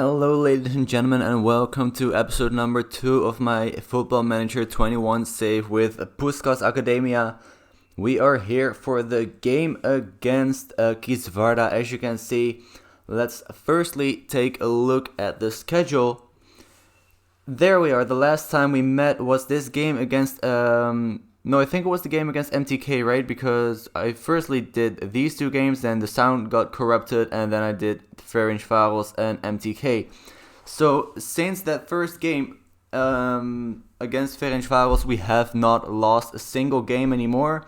Hello, ladies and gentlemen, and welcome to episode number 2 of my Football Manager 21 save with Puskas Academia. We are here for the game against Kisvarda, as you can see. Let's firstly take a look at the schedule. There we are. The last time we met was this game against I think it was the game against MTK, right? Because I firstly did these two games, then the sound got corrupted, and then I did Ferencváros and MTK. So since that first game against Ferencváros, we have not lost a single game anymore.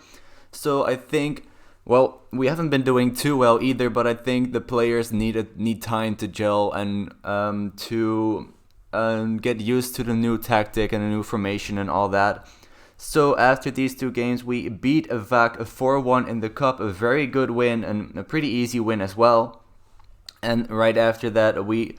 So I think, well, we haven't been doing too well either, but I think the players need time to gel and to get used to the new tactic and the new formation and all that. So after these two games, we beat VAC 4-1 in the cup, a very good win and a pretty easy win as well. And right after that, we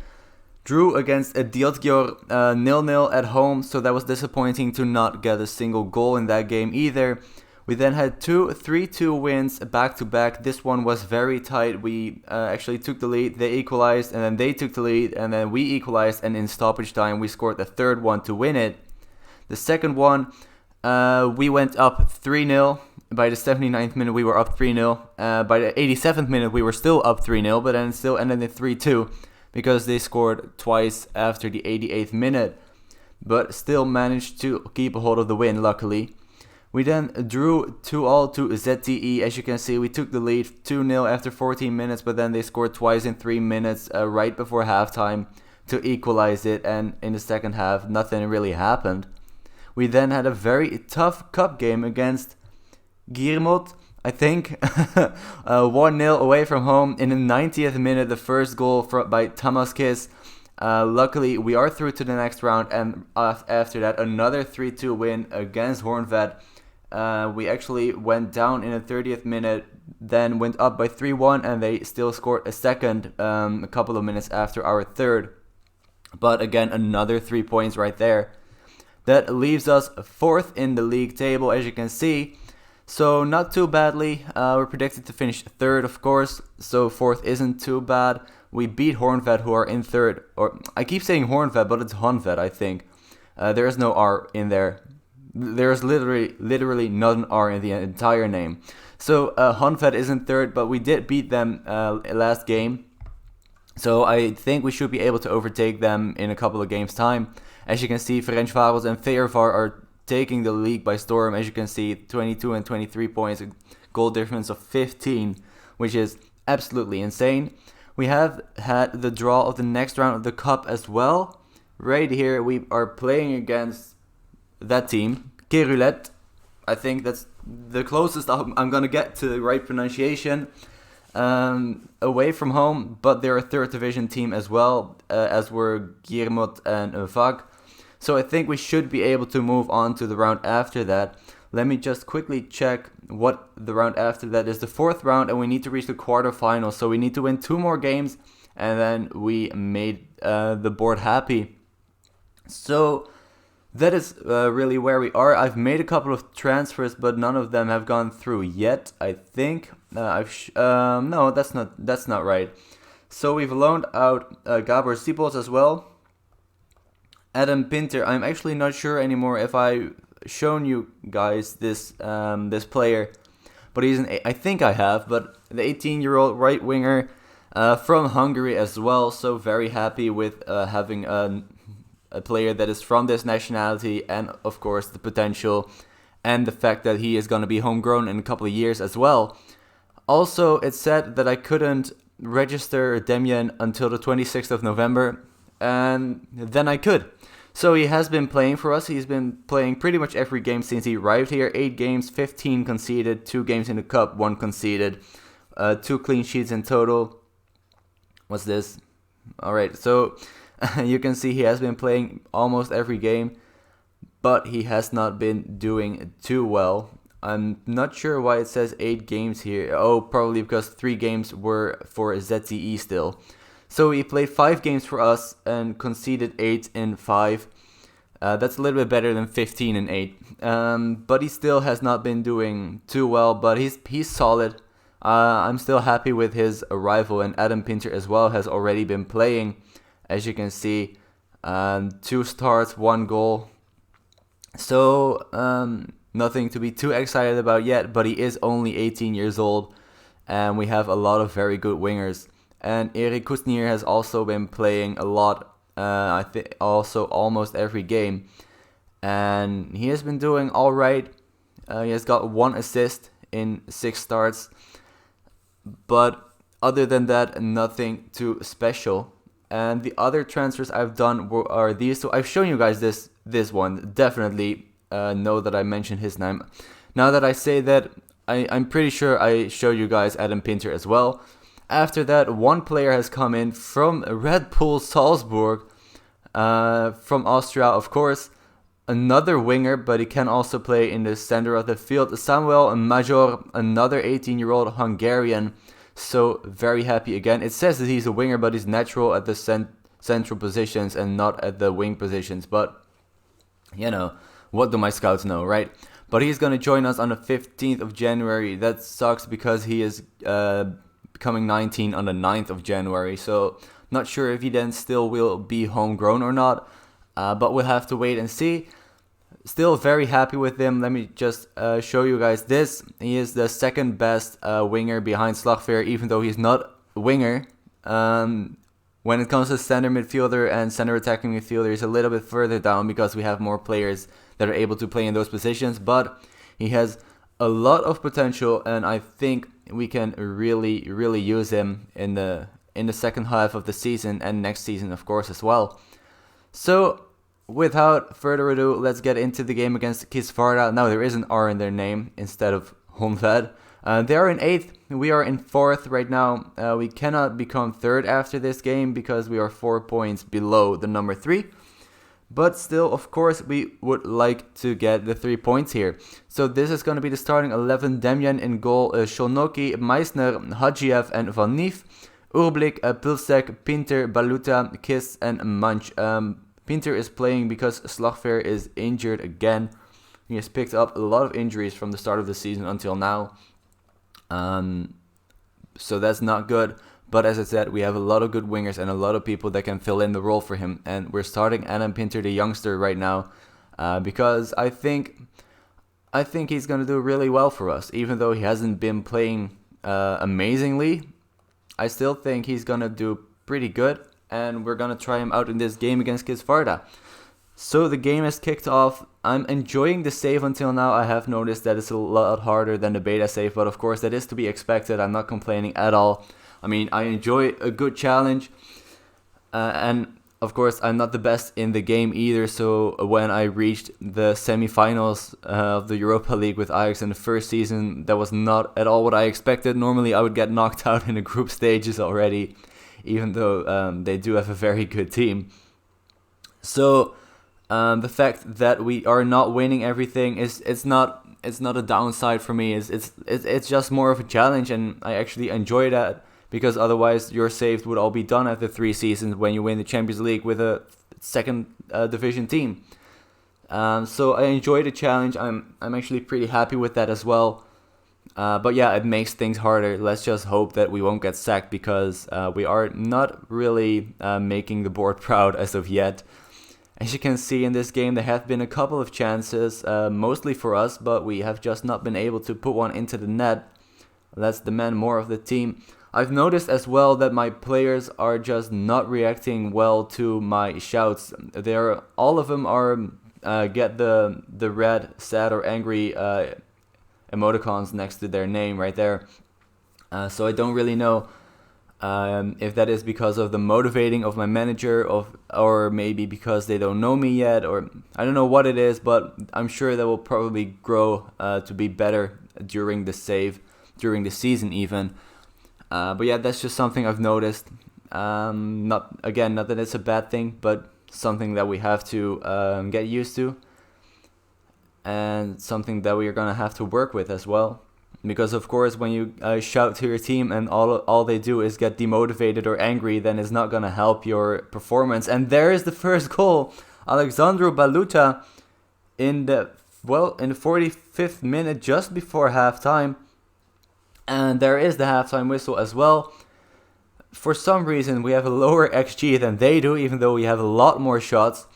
drew against Diotgior 0-0 at home, so that was disappointing to not get a single goal in that game either. We then had 3-2 wins back to back. This one was very tight. We actually took the lead, they equalized, and then they took the lead, and then we equalized, and in stoppage time we scored the third one to win it. The second one, we went up 3-0. By the 79th minute, we were up 3-0. By the 87th minute, we were still up 3-0, but then it still ended in 3-2 because they scored twice after the 88th minute, but still managed to keep a hold of the win, luckily. We then drew 2-2 to ZTE. As you can see, we took the lead 2-0 after 14 minutes, but then they scored twice in 3 minutes right before halftime to equalize it, and in the second half, nothing really happened. We then had a very tough cup game against Girmot, I think, 1-0 away from home. In the 90th minute, the first goal by Tamaskis. Luckily, we are through to the next round, and after that, another 3-2 win against Hornvet. We actually went down in the 30th minute, then went up by 3-1, and they still scored a second a couple of minutes after our third. But again, another 3 points right there. That leaves us 4th in the league table, as you can see. So not too badly. We're predicted to finish 3rd, of course. So 4th isn't too bad. We beat Hornvet, who are in 3rd. Or I keep saying Hornvet, but it's Honvet, I think. There is no R in there. There's literally not an R in the entire name. So Honvet is in 3rd, but we did beat them last game. So I think we should be able to overtake them in a couple of games' time. As you can see, Ferencváros and Feyervar are taking the league by storm. As you can see, 22 and 23 points, a goal difference of 15, which is absolutely insane. We have had the draw of the next round of the cup as well. Right here, we are playing against that team, Kerulet. I think that's the closest I'm going to get to the right pronunciation. Away from home, but they're a 3rd division team as well, as were Girmot and VAG. So I think we should be able to move on to the round after that. Let me just quickly check what the round after that is. The 4th round, and we need to reach the quarterfinals. So we need to win 2 more games, and then we made the board happy. So that is really where we are. I've made a couple of transfers, but none of them have gone through yet, I think. No, that's not right. So we've loaned out Gabor Sipos as well. Adam Pinter, I'm actually not sure anymore if I've shown you guys this player, but I think I have, but the 18-year-old right winger from Hungary as well, so very happy with having a player that is from this nationality, and of course the potential and the fact that he is going to be homegrown in a couple of years as well. Also, it said that I couldn't register Demian until the 26th of November, and then I could. So he has been playing for us. He's been playing pretty much every game since he arrived here. 8 games, 15 conceded, 2 games in the cup, 1 conceded, 2 clean sheets in total. What's this? Alright, so you can see he has been playing almost every game, but he has not been doing too well. I'm not sure why it says 8 games here. Oh, probably because 3 games were for ZTE still. So he played 5 games for us and conceded 8 in 5. That's a little bit better than 15 in 8. But he still has not been doing too well, but he's solid. I'm still happy with his arrival, and Adam Pinter as well has already been playing. as you can see. 2 starts, 1 goal. So nothing to be too excited about yet, but he is only 18 years old, and we have a lot of very good wingers. And Erik Kuznier has also been playing a lot, I think also almost every game, and he has been doing all right. He has got 1 assist in 6 starts, but other than that, nothing too special. And the other transfers I've done are these two. I've shown you guys this one. Definitely know that I mentioned his name. Now that I say that, I'm pretty sure I showed you guys Adam Pinter as well. After that, one player has come in from Red Bull Salzburg, from Austria, of course. Another winger, but he can also play in the center of the field. Samuel Major, another 18-year-old Hungarian. So very happy again. It says that he's a winger, but he's natural at the central positions and not at the wing positions. But, you know, what do my scouts know, right? But he's going to join us on the 15th of January. That sucks because he is becoming 19 on the 9th of January. So not sure if he then still will be homegrown or not. But we'll have to wait and see. Still very happy with him. Let me just show you guys this. He is the second best winger behind Slagveer, even though he's not a winger. When it comes to center midfielder and center attacking midfielder, he's a little bit further down because we have more players that are able to play in those positions. But he has a lot of potential, and I think we can really, really use him in the second half of the season and next season, of course, as well. So, without further ado, let's get into the game against Kisvarda. Now, there is an R in their name instead of Honved. They are in 8th. We are in 4th right now. We cannot become 3rd after this game because we are 4 points below the number 3. But still, of course, we would like to get the 3 points here. So this is going to be the starting 11. Demjan in goal. Sholnoki, Meissner, Hadjiev, and Van Nief. Urblik, Pilsek, Pinter, Baluta, Kiss, and Munch. Pinter is playing because Slagveer is injured again. He has picked up a lot of injuries from the start of the season until now. So that's not good. But as I said, we have a lot of good wingers and a lot of people that can fill in the role for him. And we're starting Adam Pinter, the youngster, right now. Because I think he's going to do really well for us. Even though he hasn't been playing amazingly, I still think he's going to do pretty good. And we're going to try him out in this game against Kisvarda. So the game has kicked off. I'm enjoying the save until now. I have noticed that it's a lot harder than the beta save. But of course, that is to be expected. I'm not complaining at all. I mean, I enjoy a good challenge. And of course, I'm not the best in the game either. So when I reached the semifinals of the Europa League with Ajax in the first season, that was not at all what I expected. Normally, I would get knocked out in the group stages already, even though they do have a very good team. So the fact that we are not winning everything it's not a downside for me. It's just more of a challenge, and I actually enjoy that, because otherwise your saves would all be done after 3 seasons when you win the Champions League with a second division team. So I enjoy the challenge. I'm actually pretty happy with that as well. But yeah, it makes things harder. Let's just hope that we won't get sacked, because we are not really making the board proud as of yet. As you can see in this game, there have been a couple of chances, mostly for us, but we have just not been able to put one into the net. Let's demand more of the team. I've noticed as well that my players are just not reacting well to my shouts. All of them are get the red, sad, or angry emoticons next to their name right there. So I don't really know if that is because of the motivating of my manager, or maybe because they don't know me yet, or I don't know what it is, but I'm sure that will probably grow to be better during the season even. But yeah, that's just something I've noticed. Not that it's a bad thing, but something that we have to get used to, and something that we are gonna have to work with as well. Because of course, when you shout to your team and all they do is get demotivated or angry, then it's not gonna help your performance. And there is the first goal, Alexandru Baluta, in the 45th minute, just before halftime. And there is the halftime whistle as well. for some reason, we have a lower XG than they do, even though we have a lot more shots.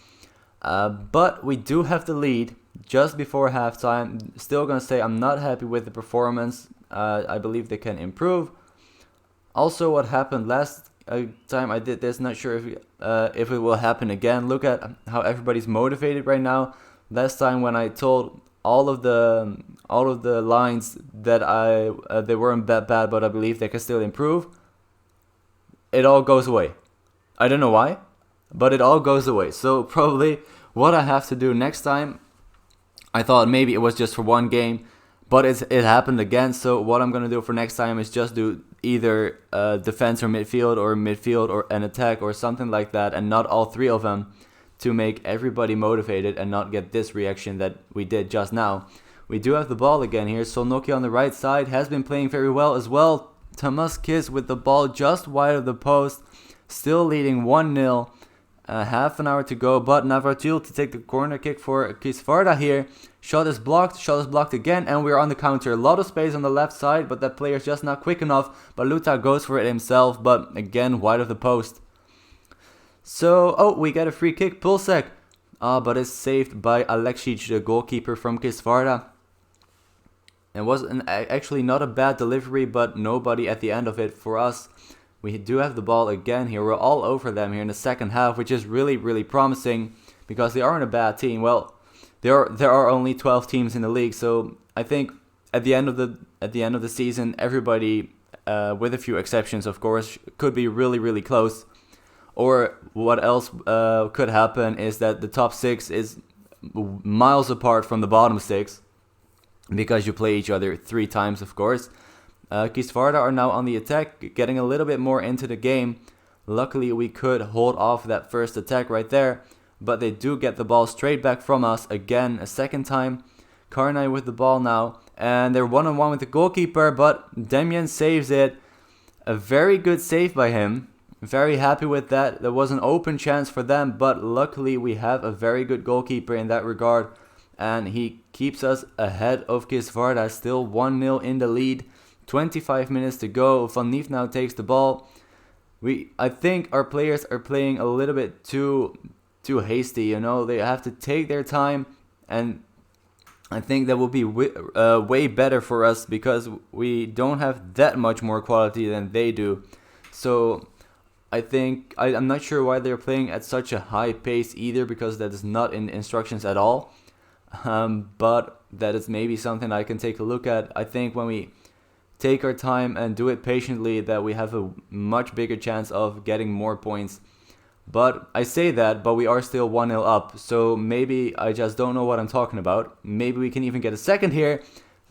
But we do have the lead just before halftime. Still gonna say I'm not happy with the performance. I believe they can improve. Also, what happened last time I did this, not sure if it will happen again. Look at how everybody's motivated right now. Last time when I told all of the lines that they weren't that bad, but I believe they can still improve, it all goes away. I don't know why, but it all goes away. So probably what I have to do next time, I thought maybe it was just for one game, but it happened again. So what I'm gonna do for next time is just do either defense or midfield or an attack or something like that, and not all three of them, to make everybody motivated and not get this reaction that we did just now. We do have the ball again here. So Nokia on the right side has been playing very well as well. Puskas with the ball just wide of the post, still leading 1-0. Half an hour to go, but Navratil to take the corner kick for Kisvarda here. Shot is blocked again, and we're on the counter. A lot of space on the left side, but that player's just not quick enough. Baluta goes for it himself, but again, wide of the post. So, we get a free kick, Pulsek. But it's saved by Aleksic, the goalkeeper from Kisvarda. It was actually not a bad delivery, but nobody at the end of it for us. We do have the ball again here. We're all over them here in the second half, which is really, really promising because they aren't a bad team. Well, there are only 12 teams in the league, so I think at the end of the season, everybody, with a few exceptions, of course, could be really, really close. Or what else could happen is that the top 6 is miles apart from the bottom 6 because you play each other 3 times, of course. Kisvarda are now on the attack, getting a little bit more into the game. Luckily, we could hold off that first attack right there, but they do get the ball straight back from us again a second time. Karnai with the ball now, and they're 1-on-1 with the goalkeeper, but Demian saves it. A very good save by him. Very happy with that. There was an open chance for them, but luckily we have a very good goalkeeper in that regard, and he keeps us ahead of Kisvarda, still 1-0 in the lead. 25 minutes to go. Van Nief now takes the ball. I think our players are playing a little bit too hasty, They have to take their time, and I think that will be way better for us because we don't have that much more quality than they do. So I think I'm not sure why they're playing at such a high pace either, because that is not in instructions at all. But that is maybe something I can take a look at. I think when we take our time and do it patiently, that we have a much bigger chance of getting more points. But I say that, but we are still 1-0 up, so maybe I just don't know what I'm talking about. Maybe we can even get a second here.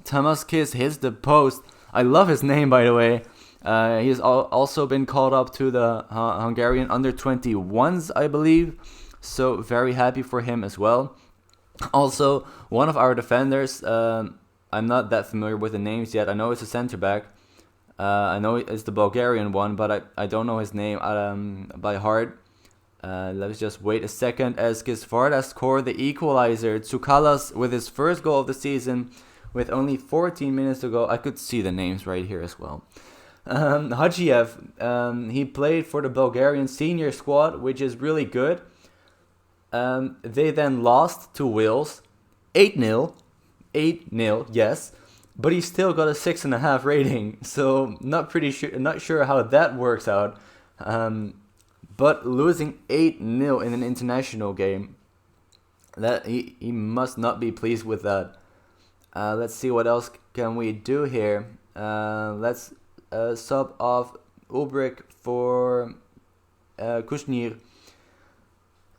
Puskas hits the post. I love his name, by the way. He's also been called up to the Hungarian under-21s, I believe. So very happy for him as well. Also, one of our defenders, I'm not that familiar with the names yet. I know it's a center back. I know it's the Bulgarian one, but I don't know his name by heart. Let's just wait a second as Kisvarda scored the equalizer. Tsukalas with his first goal of the season with only 14 minutes to go. I could see the names right here as well. Hadziev, he played for the Bulgarian senior squad, which is really good. They then lost to Wales 8-0. 8-0, yes, but he still got a 6.5 rating, so not sure how that works out. But losing 8-0 in an international game, that he must not be pleased with that. Let's see what else can we do here. Let's sub off Ulbrich for Kushnir.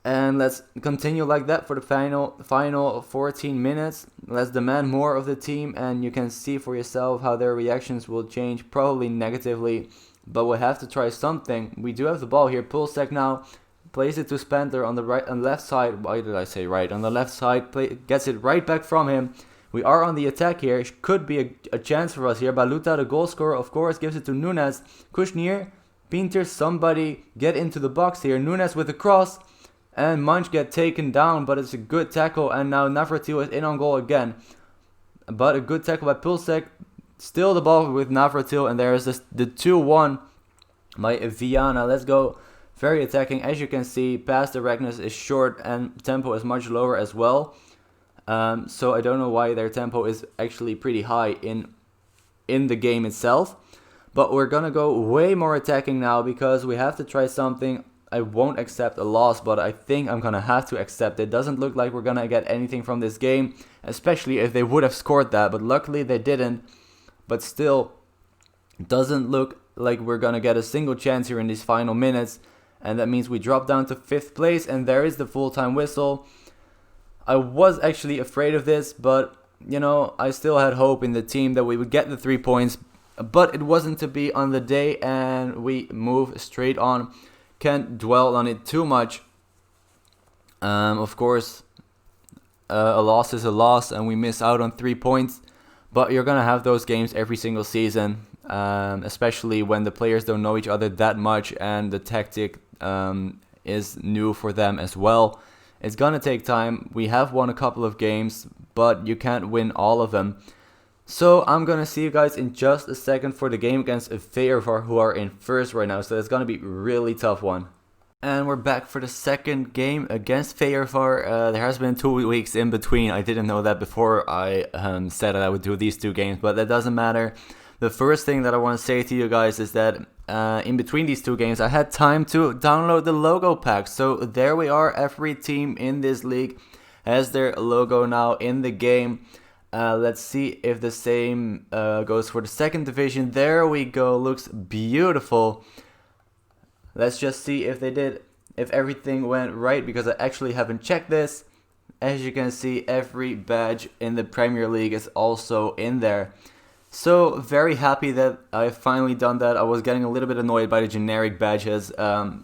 And let's continue like that for the final 14 minutes. Let's demand more of the team, and you can see for yourself how their reactions will change, probably negatively, but we'll have to try something. We do have the ball here. Pulsek now plays it to Spender on the right and left side. Why did I say right? On the left side, gets it right back from him. We are on the attack here. It could be a chance for us here. Baluta, the goal scorer, of course, gives it to Nunes. Kushnir, Pinter, somebody get into the box here. Nunes with a cross. And Munch get taken down, but it's a good tackle. And now Navratil is in on goal again. But a good tackle by Pulsek. Still the ball with Navratil. And there is the 2-1 by Viana. Let's go. Very attacking. As you can see, pass directness is short and tempo is much lower as well. So I don't know why their tempo is actually pretty high in the game itself. But we're gonna go way more attacking now because we have to try something. I won't accept a loss, but I think I'm gonna have to accept it. Doesn't look like we're gonna get anything from this game, especially if they would have scored that, but luckily they didn't. But still, doesn't look like we're gonna get a single chance here in these final minutes, and that means we drop down to 5th place, and there is the full-time whistle. I was actually afraid of this, but you know, I still had hope in the team that we would get the 3 points, but it wasn't to be on the day, and we move straight on. Can't dwell on it too much. Of course, a loss is a loss, and we miss out on 3 points, but you're gonna have those games every single season, especially when the players don't know each other that much and the tactic is new for them as well. It's gonna take time. We have won a couple of games, but you can't win all of them. So I'm gonna see you guys in just a second for the game against Veervar, who are in 1st right now. So it's gonna be a really tough one. And we're back for the second game against Veervar. There has been 2 weeks in between. I didn't know that before I said that I would do these 2 games, but that doesn't matter. The first thing that I want to say to you guys is that in between these 2 games, I had time to download the logo pack. So there we are. Every team in this league has their logo now in the game. Let's see if the same goes for the 2nd division. There we go. Looks beautiful. Let's just see if they did, if everything went right, because I actually haven't checked this. As you can see, every badge in the Premier League is also in there. So very happy that I've finally done that. I was getting a little bit annoyed by the generic badges.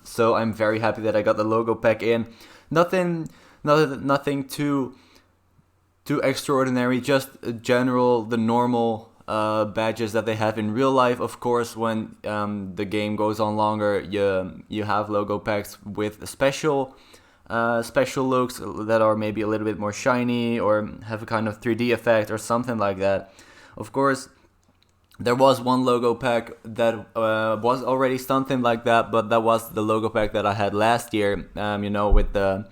So I'm very happy that I got the logo pack in. Nothing too extraordinary, just general, the normal badges that they have in real life. Of course, when the game goes on longer, you have logo packs with special looks that are maybe a little bit more shiny or have a kind of 3D effect or something like that. Of course, there was one logo pack that was already something like that, but that was the logo pack that I had last year, you know, with the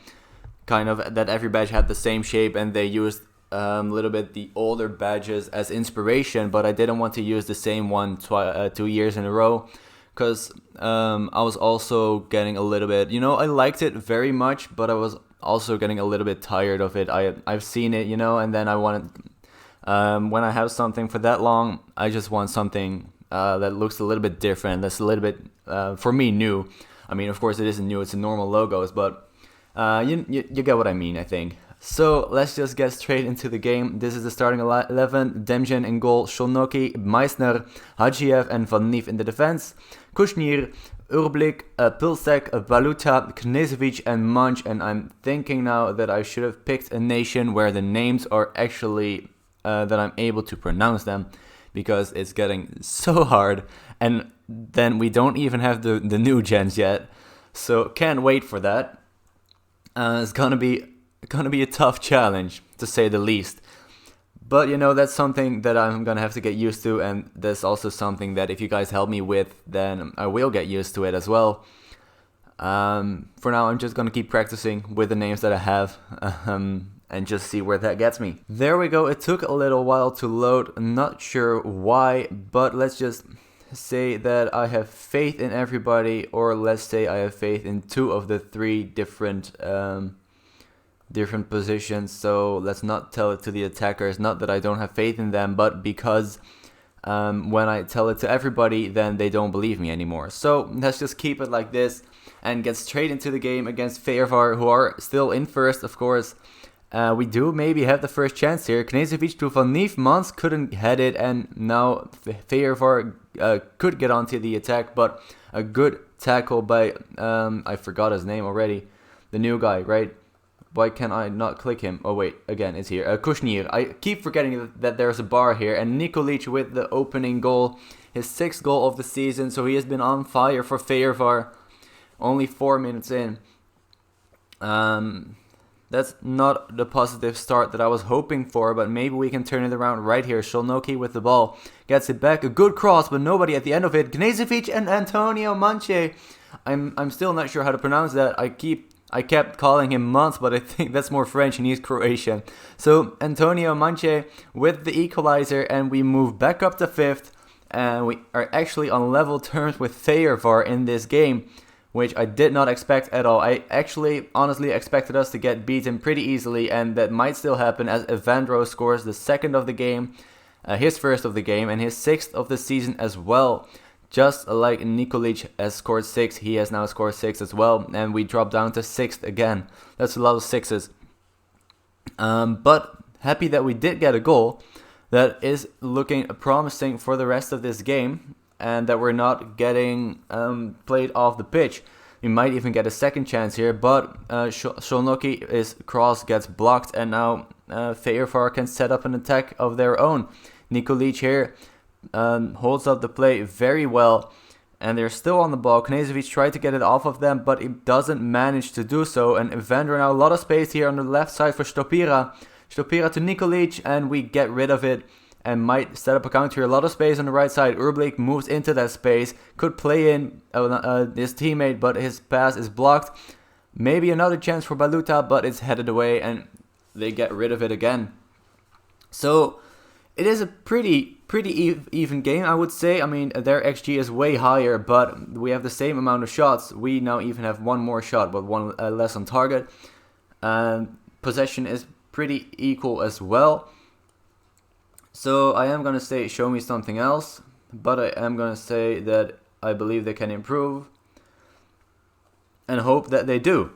kind of that every badge had the same shape, and they used a little bit the older badges as inspiration, but I didn't want to use the same one 2 years in a row, because I was also getting a little bit, you know, I liked it very much, but I was also getting a little bit tired of it. I've seen it, you know, and then I wanted, when I have something for that long, I just want something that looks a little bit different, that's a little bit, for me, new. I mean, of course it isn't new, it's a normal logos, but you get what I mean, I think. So let's just get straight into the game. This is the starting 11. Demjan in goal, Sholnoki, Meissner, Hadzhiev and Van Nief in the defense. Kushnir, Urblik, Pilsek, Valuta, Knežević and Munch. And I'm thinking now that I should have picked a nation where the names are actually, that I'm able to pronounce them, because it's getting so hard. And then we don't even have the new gens yet. So can't wait for that. It's gonna be a tough challenge, to say the least. But you know, that's something that I'm gonna have to get used to, and that's also something that if you guys help me with, then I will get used to it as well. For now, I'm just gonna keep practicing with the names that I have, and just see where that gets me. There we go. It took a little while to load, not sure why, but let's just say that I have faith in everybody, or let's say I have faith in 2 of the 3 different positions. So let's not tell it to the attackers, not that I don't have faith in them, but because when I tell it to everybody, then they don't believe me anymore. So let's just keep it like this and get straight into the game against Veervar, who are still in 1st, of course. We do maybe have the first chance here. Knežević to Van Nief, Mans couldn't head it, and now Veervar could get onto the attack, but a good tackle by, I forgot his name already, the new guy, right? Why can I not click him? Oh wait, again, it's here. Kushnir. I keep forgetting that there's a bar here. And Nikolic with the opening goal. His 6th goal of the season. So he has been on fire for Veervar. Only 4 minutes in. That's not the positive start that I was hoping for, but maybe we can turn it around right here. Szolnoki with the ball, gets it back, a good cross, but nobody at the end of it. Knežević and Antonio Manche. I'm still not sure how to pronounce that. I kept calling him Mons, but I think that's more French and he's Croatian. So Antonio Manche with the equalizer, and we move back up to 5th, and we are actually on level terms with Feyenoord in this game, which I did not expect at all. I actually honestly expected us to get beaten pretty easily, and that might still happen as Evandro scores the second of the game, his first of the game, and his 6th of the season as well. Just like Nikolic has scored 6, he has now scored 6 as well, and we drop down to 6th again. That's a lot of 6s. But happy that we did get a goal. That is looking promising for the rest of this game, and that we're not getting played off the pitch. We might even get a second chance here, but Szolnoki's cross gets blocked, and now Feyenoord can set up an attack of their own. Nikolic here holds up the play very well, and they're still on the ball. Knežević tried to get it off of them, but it doesn't manage to do so, and Evandro now a lot of space here on the left side for Stopira. Stopira to Nikolic, and we get rid of it and might set up a counter. A lot of space on the right side. Urblik moves into that space, could play in his teammate, but his pass is blocked. Maybe another chance for Baluta, but it's headed away, and they get rid of it again. So it is a pretty even game, I would say. I mean, their XG is way higher, but we have the same amount of shots. We now even have one more shot, but one less on target. Possession is pretty equal as well. So I am going to say show me something else, but I am going to say that I believe they can improve and hope that they do.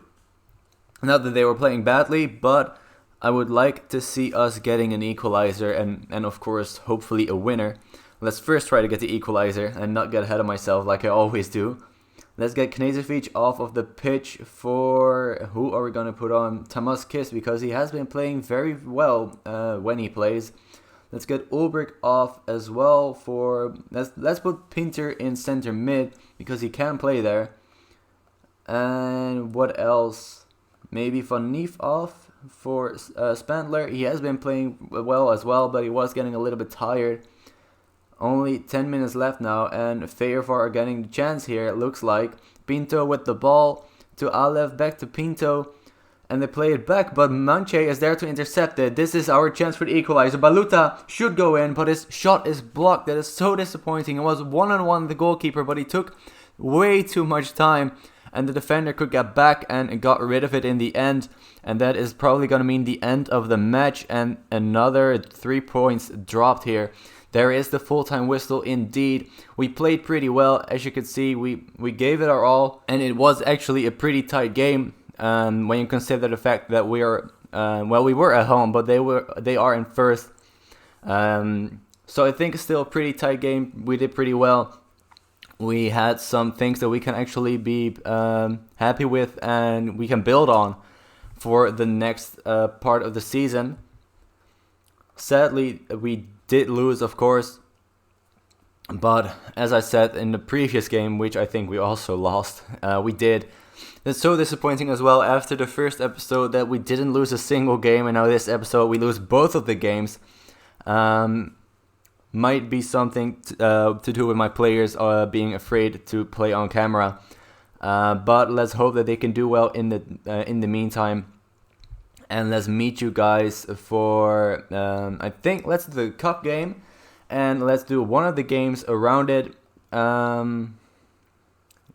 Not that they were playing badly, but I would like to see us getting an equalizer and of course hopefully a winner. Let's first try to get the equalizer and not get ahead of myself like I always do. Let's get Knežević off of the pitch for, who are we going to put on? Tamas Kiss, because he has been playing very well when he plays. Let's get Ulbrich off as well for, let's put Pinter in center mid because he can play there. And what else? Maybe Van Neef off for Spandler. He has been playing well as well, but he was getting a little bit tired. Only 10 minutes left now, and Feyenoord are getting the chance here, it looks like. Pinto with the ball to Alev, back to Pinto, and they play it back, but Manche is there to intercept it. This is our chance for the equalizer. Baluta should go in, but his shot is blocked. That is so disappointing. It was one-on-one with the goalkeeper, but he took way too much time, and the defender could get back and got rid of it in the end. And that is probably going to mean the end of the match, and another 3 points dropped here. There is the full-time whistle indeed. We played pretty well, as you can see. We gave it our all, and it was actually a pretty tight game when you consider the fact that we were at home, but they are in first. So I think it's still a pretty tight game. We did pretty well. We had some things that we can actually be happy with and we can build on for the next part of the season. Sadly, we did lose, of course, but as I said in the previous game, which I think we also lost, we did. It's so disappointing as well after the first episode that we didn't lose a single game, and now this episode we lose both of the games. Might be something to do with my players being afraid to play on camera, but let's hope that they can do well in the meantime. And let's meet you guys for, I think, let's do the cup game. And let's do one of the games around it.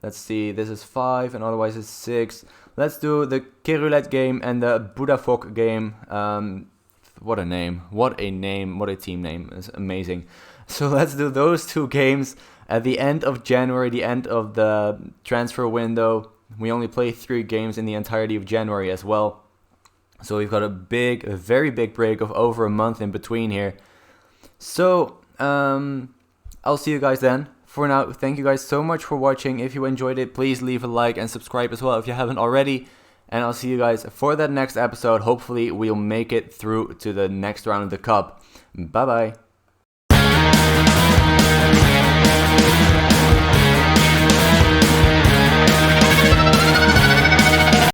Let's see, this is 5 and otherwise it's 6. Let's do the Kerulet game and the Budafok game. What a name. What a name. What a team name. It's amazing. So let's do those 2 games at the end of January, the end of the transfer window. We only play 3 games in the entirety of January as well. So we've got a very big break of over a month in between here. So, I'll see you guys then. For now, thank you guys so much for watching. If you enjoyed it, please leave a like and subscribe as well if you haven't already. And I'll see you guys for that next episode. Hopefully, we'll make it through to the next round of the cup. Bye-bye.